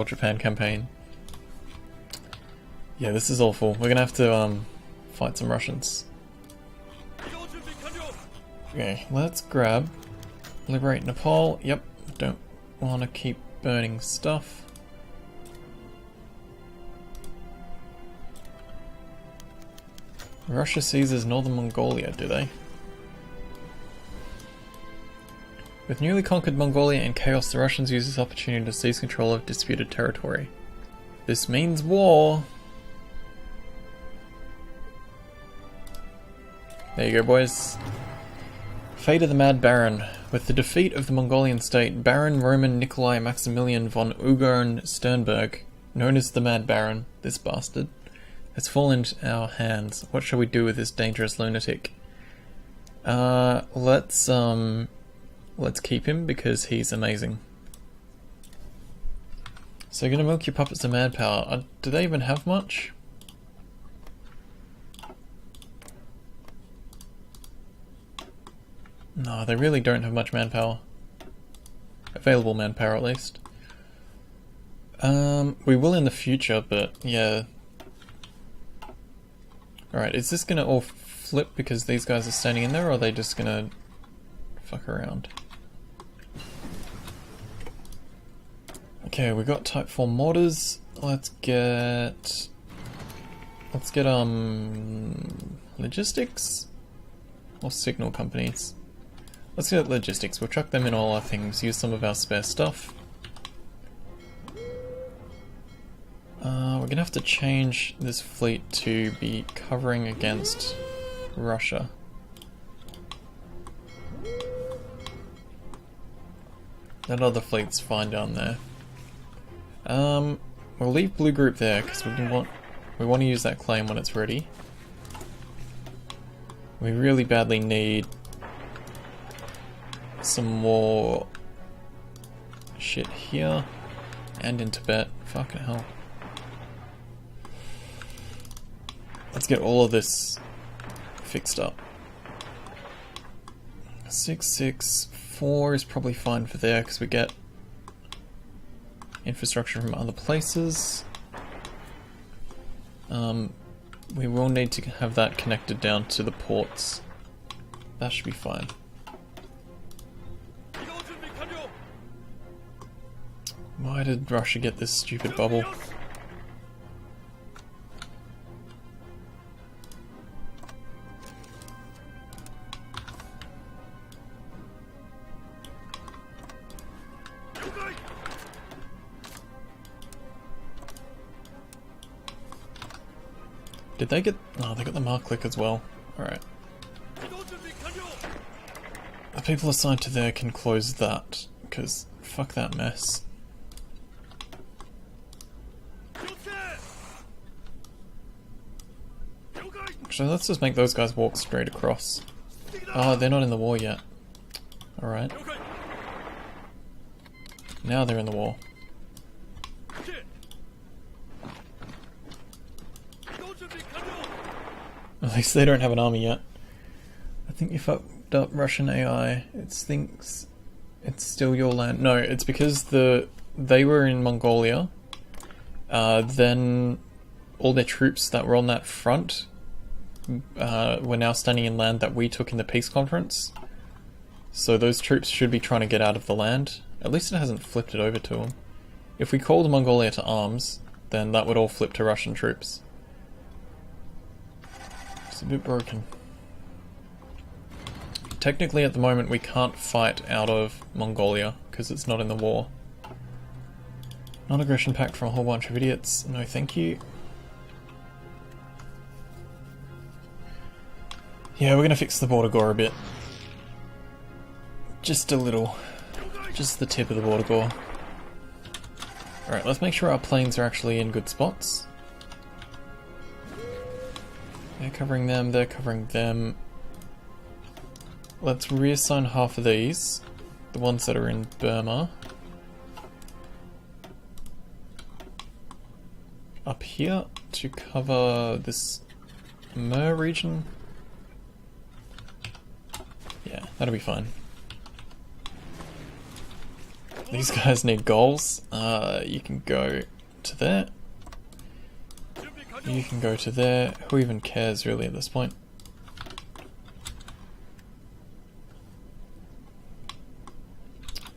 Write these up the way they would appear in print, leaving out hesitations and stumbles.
Japan campaign. Yeah, this is awful. We're gonna have to fight some Russians. Okay, let's grab liberate Nepal. Yep, don't want to keep burning stuff. Russia seizes northern Mongolia, do they? With newly conquered Mongolia in chaos, the Russians use this opportunity to seize control of disputed territory. This means war! There you go, boys. Fate of the Mad Baron. With the defeat of the Mongolian state, Baron Roman Nikolai Maximilian von Ungern-Sternberg, known as the Mad Baron, this bastard, has fallen into our hands. What shall we do with this dangerous lunatic? Let's keep him because he's amazing. So you're gonna milk your puppets to mad power. Do they even have much? No, they really don't have much manpower. Available manpower, at least. We will in the future, but yeah. Alright, is this gonna all flip because these guys are standing in there, or are they just gonna fuck around? Okay, we got Type 4 mortars. Let's get logistics or signal companies. Let's get logistics. We'll chuck them in all our things, use some of our spare stuff. We're gonna have to change this fleet to be covering against Russia. That other fleet's fine down there. We'll leave blue group there because we want to use that claim when it's ready. We really badly need some more shit here and in Tibet. Fucking hell. Let's get all of this fixed up. 664 is probably fine for there because we get infrastructure from other places. We will need to have that connected down to the ports. That should be fine. Why did Russia get this stupid bubble? Did they get... Oh, they got the mark click as well. Alright. The people assigned to there can close that, because fuck that mess. Actually, let's just make those guys walk straight across. Oh, they're not in the war yet. Alright. Now they're in the war. At least they don't have an army yet. I think you fucked up Russian AI. It thinks it's still your land. No, it's because they were in Mongolia. Then all their troops that were on that front were now standing in land that we took in the peace conference. So those troops should be trying to get out of the land. At least it hasn't flipped it over to them. If we called Mongolia to arms, then that would all flip to Russian troops. It's a bit broken. Technically at the moment we can't fight out of Mongolia because it's not in the war. Non-aggression pact from a whole bunch of idiots. No thank you. Yeah, we're gonna fix the border gore a bit. Just a little. Just the tip of the border gore. Alright, let's make sure our planes are actually in good spots. They're covering them, they're covering them. Let's reassign half of these, the ones that are in Burma, up here to cover this Amur region. Yeah, that'll be fine. These guys need goals. You can go to there. You can go to there. Who even cares really at this point?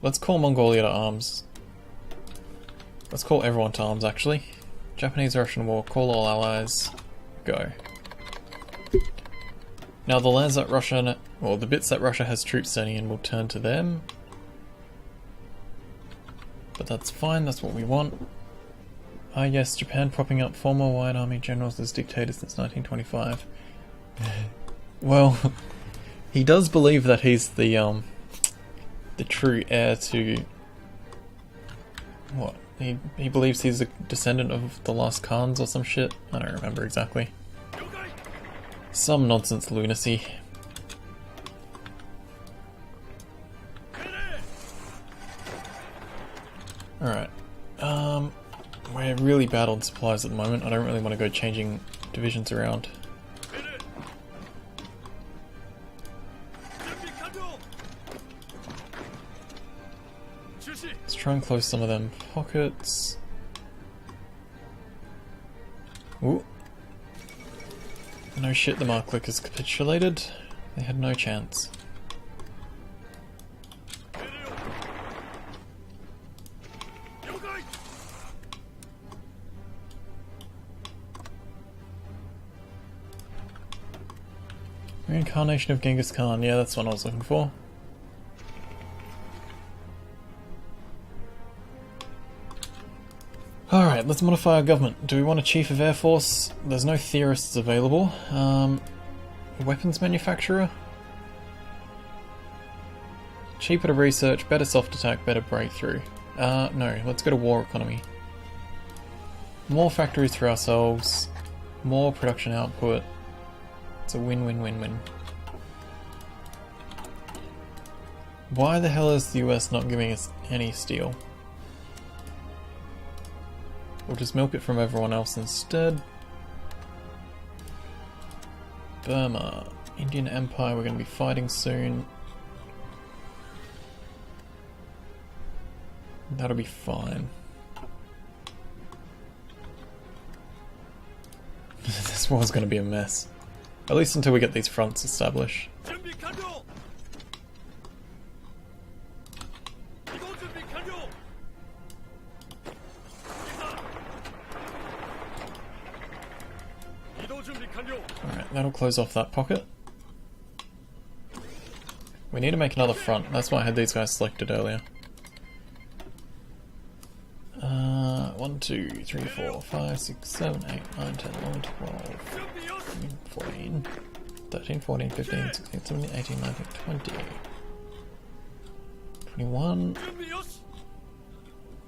Let's call Mongolia to arms. Let's call everyone to arms actually. Japanese-Russian war, call all allies, go. Now the lands that Russia, or the bits that Russia has troops standing in will turn to them. But that's fine, that's what we want. Ah yes, Japan propping up former White Army generals as dictators since 1925. Well, he does believe that he's the true heir to... what? He believes he's a descendant of the last Khans or some shit? I don't remember exactly. Some nonsense lunacy. Alright. We're really bad on supplies at the moment. I don't really want to go changing divisions around. Let's try and close some of them pockets. Ooh. No shit, the Marklickers capitulated. They had no chance. Reincarnation of Genghis Khan, yeah, that's what I was looking for. Alright, let's modify our government. Do we want a Chief of Air Force? There's no theorists available. Weapons manufacturer? Cheaper to research, better soft attack, better breakthrough. No, let's go to war economy. More factories for ourselves, more production output. It's a win-win-win-win. Why the hell is the US not giving us any steel? We'll just milk it from everyone else instead. Burma, Indian Empire, we're going to be fighting soon. That'll be fine. This war's going to be a mess. At least until we get these fronts established. Alright, that'll close off that pocket. We need to make another front, that's why I had these guys selected earlier. 1, 2, 3, 4, 5, 6, 7, 8, 9, 10, 11, 12, 14, 13, 14, 15, 16, 17, 18, 19, 20, 21,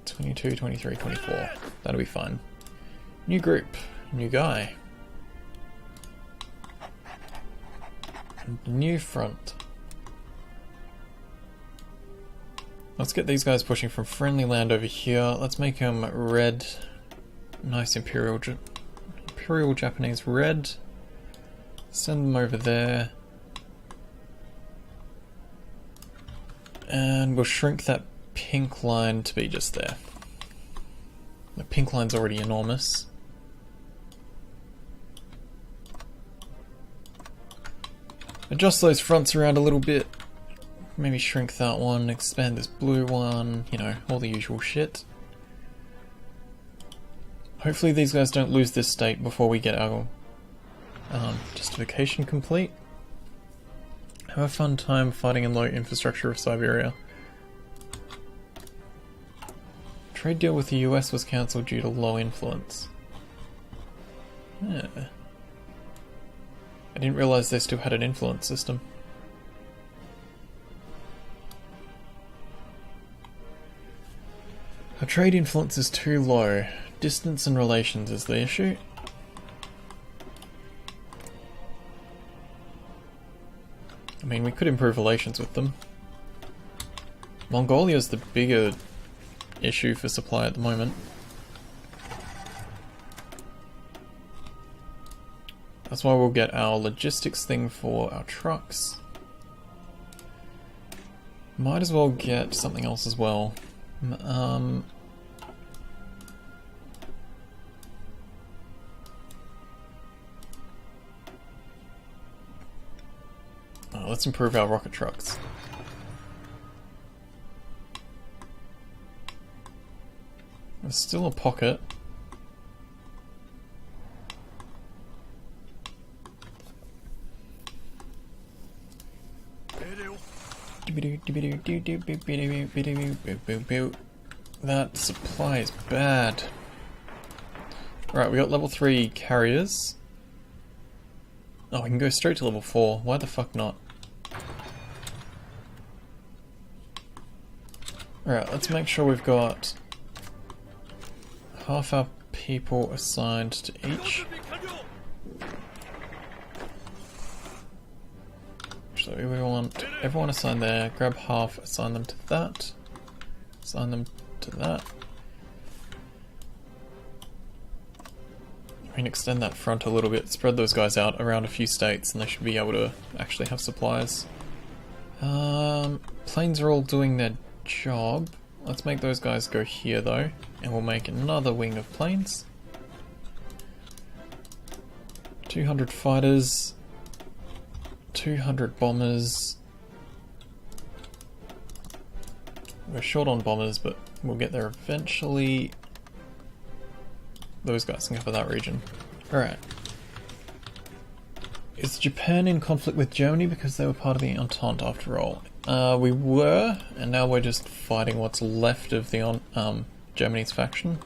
22, 23, 24. That'll be fine. New group, new guy. New front. Let's get these guys pushing from friendly land over here. Let's make them red. Nice Imperial Japanese red. Send them over there. And we'll shrink that pink line to be just there. The pink line's already enormous. Adjust those fronts around a little bit. Maybe shrink that one, expand this blue one, you know, all the usual shit. Hopefully these guys don't lose this state before we get our justification complete. Have a fun time fighting in low infrastructure of Siberia. Trade deal with the US was cancelled due to low influence. Yeah. I didn't realise they still had an influence system. Our trade influence is too low. Distance and relations is the issue. I mean, we could improve relations with them. Mongolia is the bigger issue for supply at the moment. That's why we'll get our logistics thing for our trucks. Might as well get something else as well. Um, let's improve our rocket trucks. There's still a pocket. That supply is bad. Right, we got level 3 carriers. Oh, we can go straight to level 4. Why the fuck not? Alright, let's make sure we've got half our people assigned to each. So we want everyone assigned there, grab half, assign them to that, assign them to that. We can extend that front a little bit, spread those guys out around a few states, and they should be able to actually have supplies. Planes are all doing their job. Let's make those guys go here though, and we'll make another wing of planes. 200 fighters, 200 bombers. We're short on bombers, but we'll get there eventually. Those guys can cover that region. Alright. Is Japan in conflict with Germany because they were part of the Entente after all? We were, and now we're just fighting what's left of the Germany's faction.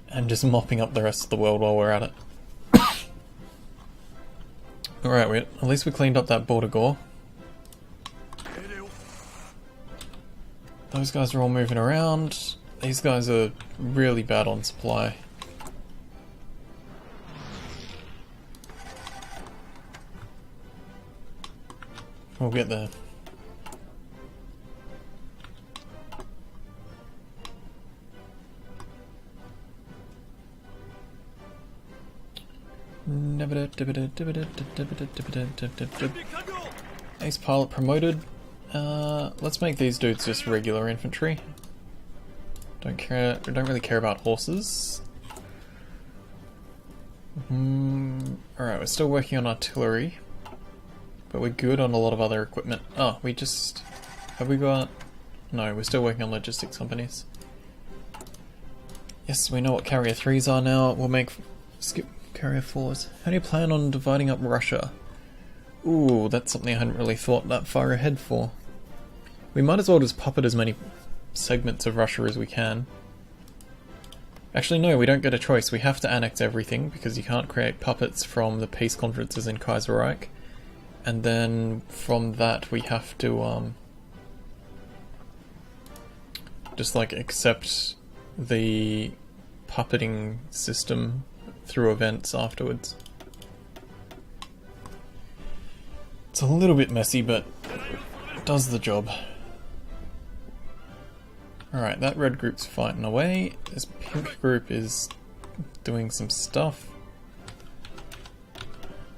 And just mopping up the rest of the world while we're at it. Alright, at least we cleaned up that border gore. Those guys are all moving around. These guys are really bad on supply. We'll get there. Ace pilot promoted. Let's make these dudes just regular infantry. Don't really care about horses. Alright, we're still working on artillery. But we're good on a lot of other equipment. Oh, have we got... No, we're still working on logistics companies. Yes, we know what carrier 3s are now. We'll skip carrier 4s. How do you plan on dividing up Russia? Ooh, that's something I hadn't really thought that far ahead for. We might as well just puppet as many segments of Russia as we can. Actually no, we don't get a choice. We have to annex everything because you can't create puppets from the peace conferences in Kaiserreich. And then from that we have to just like accept the puppeting system through events afterwards. It's a little bit messy, but it does the job. Alright, that red group's fighting away. This pink group is doing some stuff.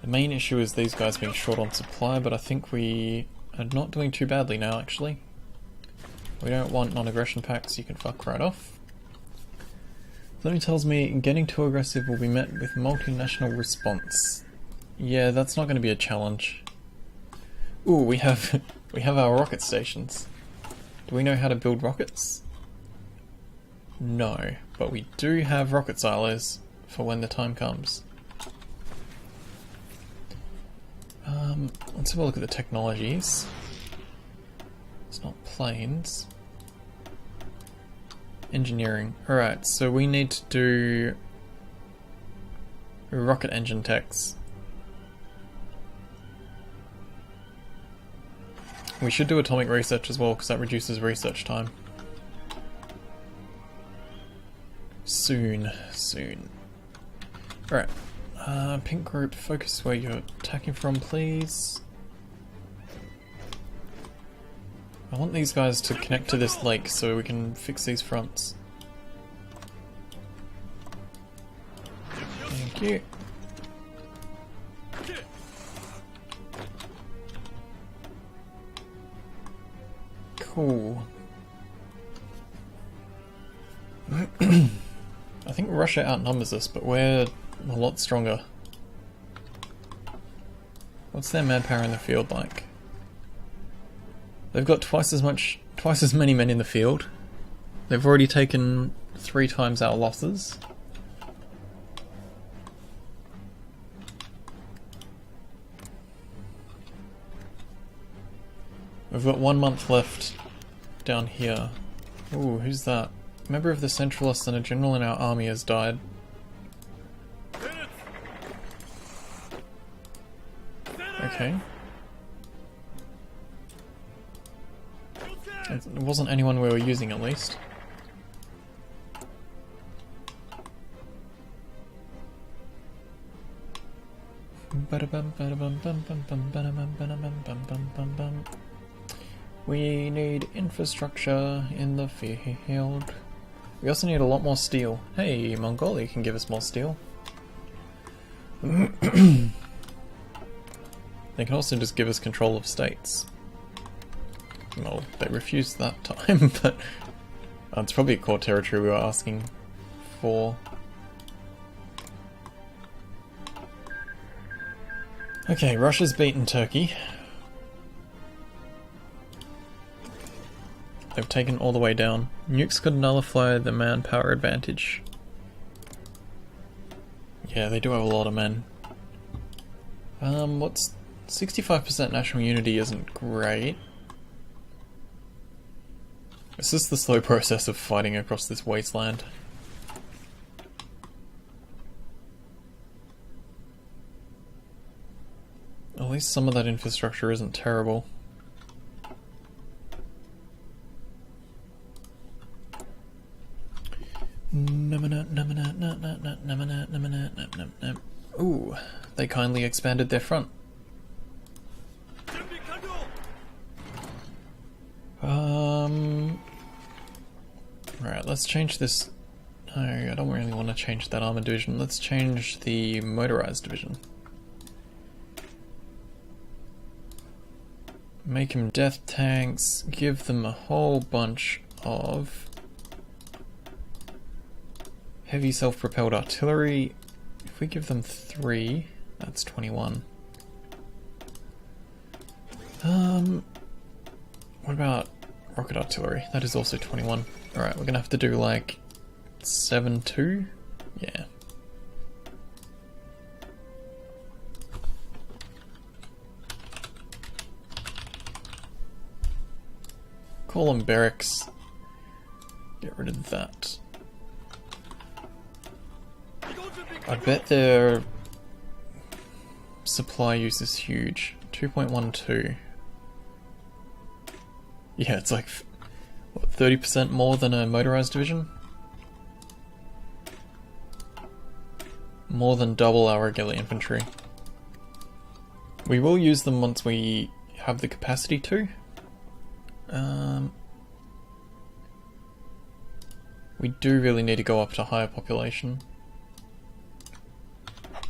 The main issue is these guys being short on supply, but I think we are not doing too badly now, actually. We don't want non-aggression pacts, you can fuck right off. Something tells me getting too aggressive will be met with multinational response. Yeah, that's not going to be a challenge. Ooh, we have our rocket stations. Do we know how to build rockets? No, but we do have rocket silos for when the time comes. Let's have a look at the technologies. It's not planes. Engineering. Alright, so we need to do rocket engine techs. We should do atomic research as well, because that reduces research time. Soon. Alright. Pink group, focus where you're attacking from, please. I want these guys to connect to this lake so we can fix these fronts. Thank you. Ooh. I think Russia outnumbers us, but we're a lot stronger. What's their manpower in the field like? They've got twice as many men in the field. They've already taken 3 times our losses. We've got 1 month left down here. Ooh, who's that? A member of the Centralists and a general in our army has died. Okay. It wasn't anyone we were using, at least. We need infrastructure in the field. We also need a lot more steel. Hey, Mongolia can give us more steel. They can also just give us control of states. Well, they refused that time, but it's probably a core territory we were asking for. Okay, Russia's beaten Turkey. They've taken all the way down. Nukes could nullify the manpower advantage. Yeah, they do have a lot of men. What's 65% national unity isn't great. It's just the slow process of fighting across this wasteland. At least some of that infrastructure isn't terrible. Ooh, they kindly expanded their front. Alright, let's change this. No, I don't really want to change that armor division. Let's change the motorized division. Make them death tanks, give them a whole bunch of heavy self-propelled artillery. If we give them 3, that's 21. What about rocket artillery? That is also 21. Alright, we're gonna have to do like 7-2? Yeah. Call them barracks. Get rid of that. I bet their supply use is huge. 2.12. Yeah, it's like, what, 30% more than a motorized division? More than double our regular infantry. We will use them once we have the capacity to. We do really need to go up to higher population.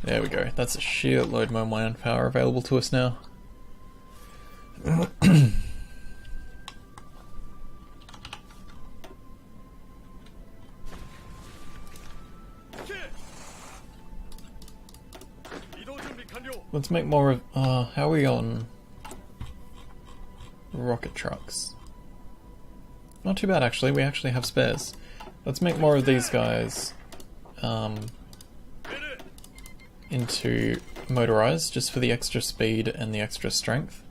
There we go. That's a shitload more manpower available to us now. Let's make more of... how are we on rocket trucks? Not too bad actually, we actually have spares. Let's make more of these guys into motorized, just for the extra speed and the extra strength.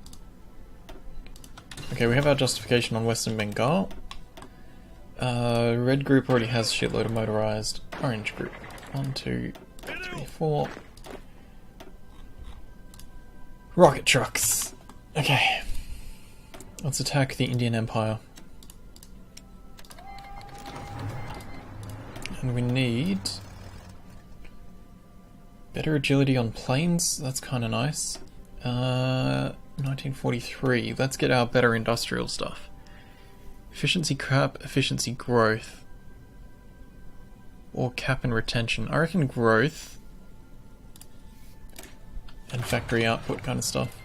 Okay, we have our justification on Western Bengal. Red group already has a shitload of motorized. Orange group. 1, 2, 3, 4. Rocket trucks! Okay. Let's attack the Indian Empire. And we need better agility on planes, that's kind of nice. 1943, let's get our better industrial stuff. Efficiency cap, efficiency growth. Or cap and retention. I reckon growth and factory output kind of stuff.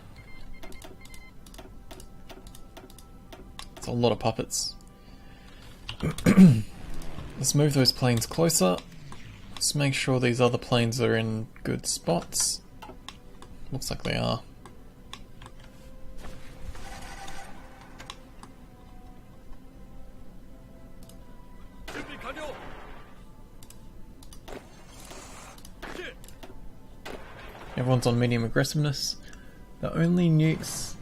It's a lot of puppets. Let's move those planes closer. Let's make sure these other planes are in good spots. Looks like they are. Everyone's on medium aggressiveness. The only nukes...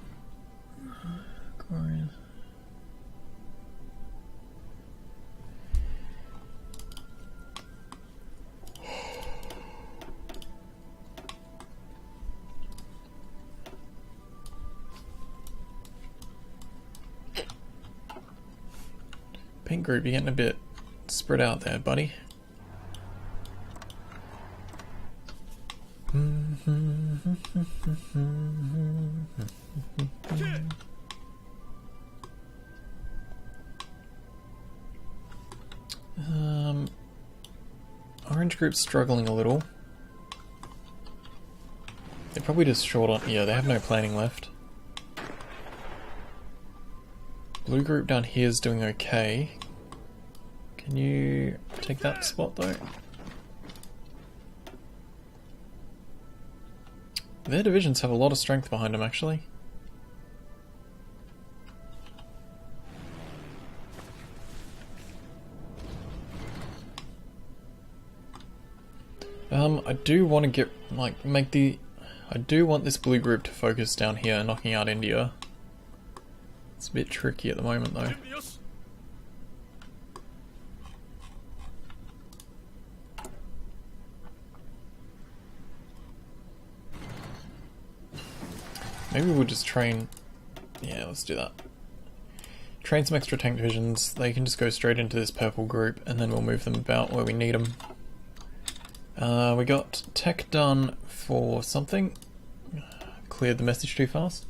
Pink group, you're getting a bit spread out there, buddy. Orange group's struggling a little. They're probably just short on... yeah, they have no planning left. Blue group down here is doing okay. Can you take that spot though? Their divisions have a lot of strength behind them actually. I do want to get, like, I do want this blue group to focus down here, knocking out India. It's a bit tricky at the moment though. Maybe we'll just train... yeah, let's do that. Train some extra tank divisions, they can just go straight into this purple group and then we'll move them about where we need them. We got tech done for something. Cleared the message too fast.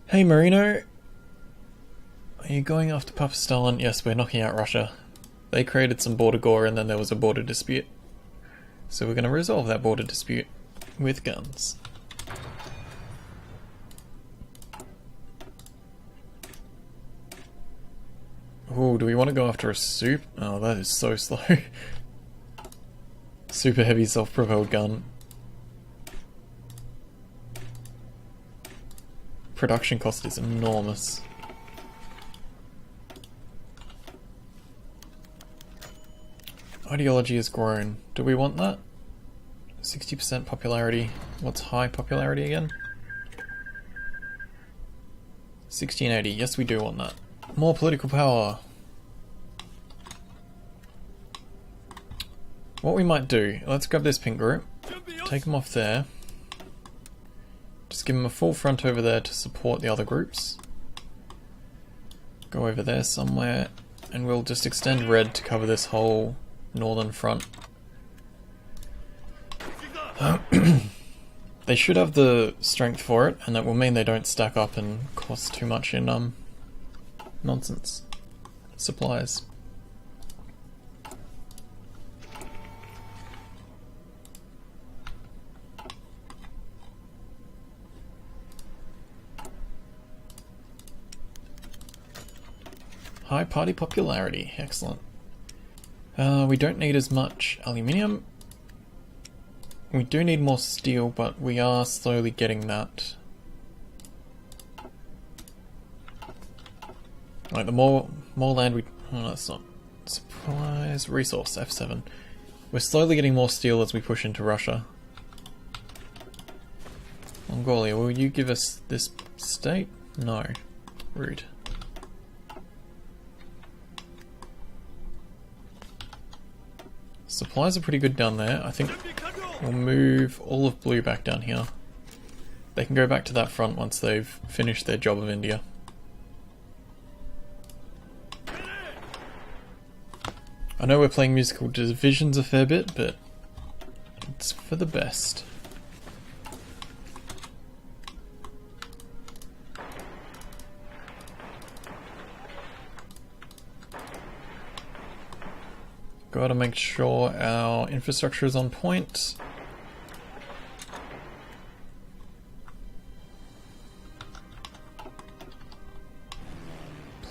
Hey Marino, are you going after Pakistan? Yes, we're knocking out Russia. They created some border gore and then there was a border dispute. So we're going to resolve that border dispute with guns. Oh, do we want to go after a soup? Oh, that is so slow. Super heavy self-propelled gun. Production cost is enormous. Ideology has grown. Do we want that? 60% popularity. What's high popularity again? 1680. Yes, we do want that. More political power. What we might do, let's grab this pink group, take them off there, just give them a full front over there to support the other groups, go over there somewhere, and we'll just extend red to cover this whole northern front. They should have the strength for it, and that will mean they don't stack up and cost too much in nonsense supplies. High party popularity, excellent. We don't need as much aluminium. We do need more steel, but we are slowly getting that. Like the more land we... oh, that's not... supplies, resource, F7. We're slowly getting more steel as we push into Russia. Mongolia, will you give us this state? No. Rude. Supplies are pretty good down there. I think we'll move all of blue back down here. They can go back to that front once they've finished their job of India. I know we're playing musical divisions a fair bit, but it's for the best. Gotta make sure our infrastructure is on point.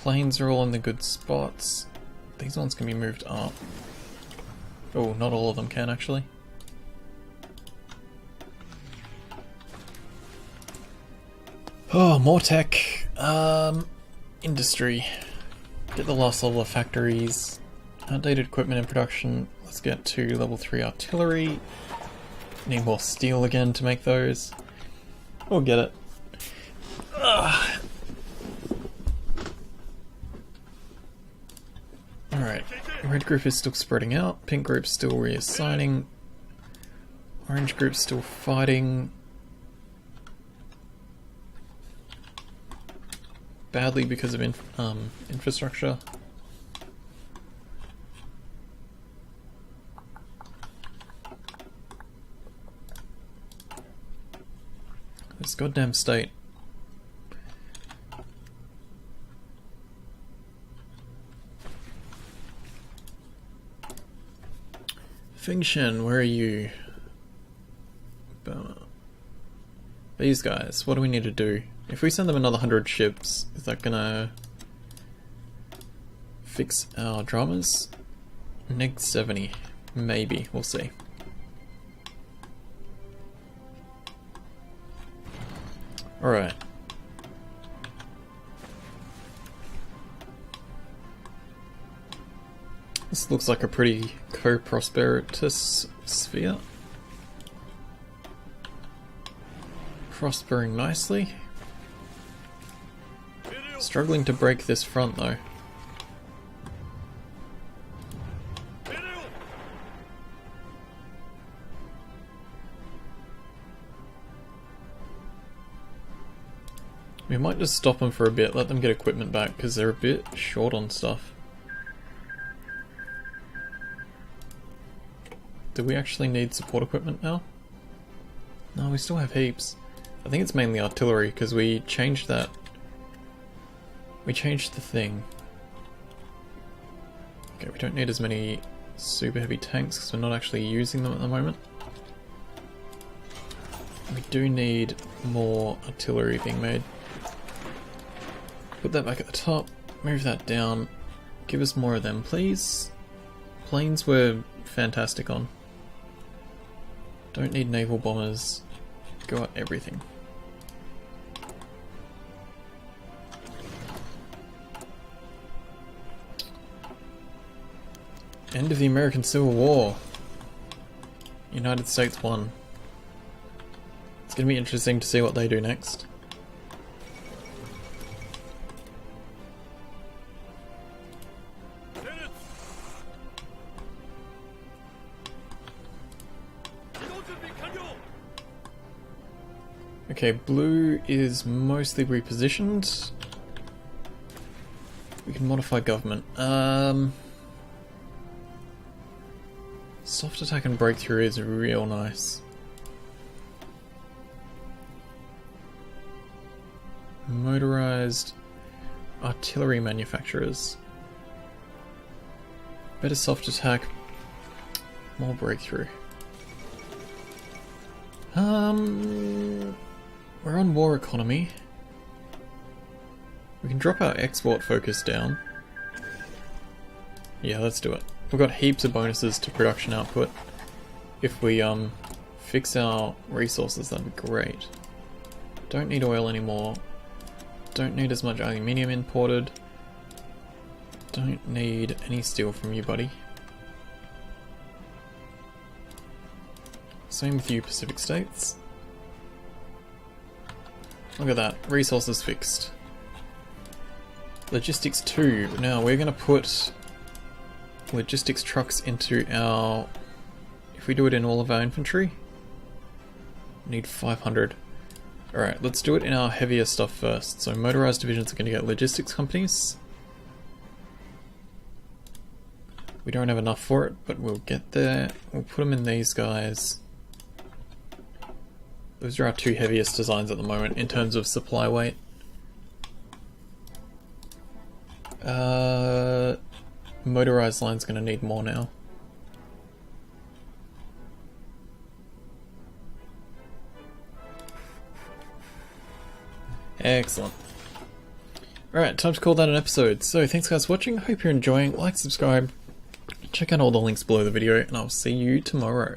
Planes are all in the good spots. These ones can be moved up. Oh, not all of them can actually. Oh, more tech. Industry. Get the last level of factories. Outdated equipment in production. Let's get to level 3 artillery. Need more steel again to make those. We'll get it. Alright, red group is still spreading out, pink group's still reassigning, orange group's still fighting. Badly because of infrastructure. This goddamn state. Fingshan, where are you? These guys, what do we need to do? If we send them another 100 ships, is that gonna fix our dramas? Neg 70. Maybe, we'll see. Alright. This looks like a pretty co-prosperous sphere. Prospering nicely. Struggling to break this front though. We might just stop them for a bit, let them get equipment back, because they're a bit short on stuff. Do we actually need support equipment now? No, we still have heaps. I think it's mainly artillery, because we changed that. We changed the thing. Okay, we don't need as many super heavy tanks, because we're not actually using them at the moment. We do need more artillery being made. Put that back at the top, move that down, give us more of them please. Planes were fantastic on. Don't need naval bombers, go at everything. End of the American Civil War. United States won. It's gonna be interesting to see what they do next. Okay, blue is mostly repositioned. We can modify government. Soft attack and breakthrough is real nice. Motorized artillery manufacturers. Better soft attack, more breakthrough. We're on war economy. We can drop our export focus down. Yeah, let's do it. We've got heaps of bonuses to production output. If we fix our resources, that'd be great. Don't need oil anymore. Don't need as much aluminium imported. Don't need any steel from you, buddy. Same with you, Pacific States. Look at that, resources fixed. Logistics 2. Now we're going to put logistics trucks into our... If we do it in all of our infantry, we need 500. Alright, let's do it in our heavier stuff first. So motorized divisions are going to get logistics companies. We don't have enough for it, but we'll get there. We'll put them in these guys. Those are our two heaviest designs at the moment in terms of supply weight. Motorized line's going to need more now. Excellent. Alright, time to call that an episode. So thanks guys for watching, hope you're enjoying, like, subscribe, check out all the links below the video, and I'll see you tomorrow.